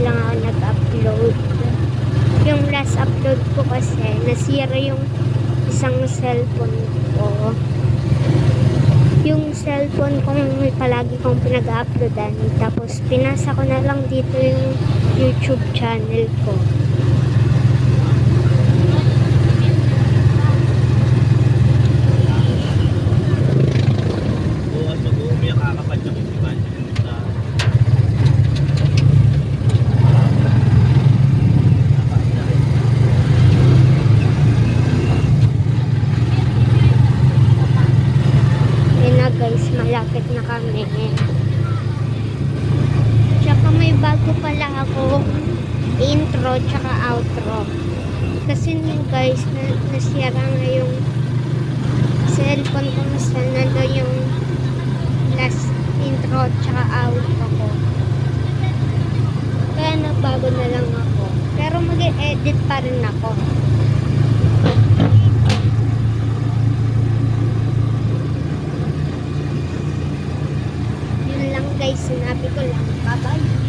lang ako nag-upload. Yung last upload ko kasi nasira yung isang cellphone ko. Yung cellphone kong palagi kong pinag-uploadan, tapos pinasa ko na lang dito yung YouTube channel ko. Guys, malapit na kami. Tsaka may bago pala ako intro tsaka outro. Kasi guys, nasira nga yung cellphone ko, nando yung last intro tsaka outro ko. Kaya nagbago na lang ako. Pero mag-edit pa rin ako. Guys, sinabi ko lang, bye-bye.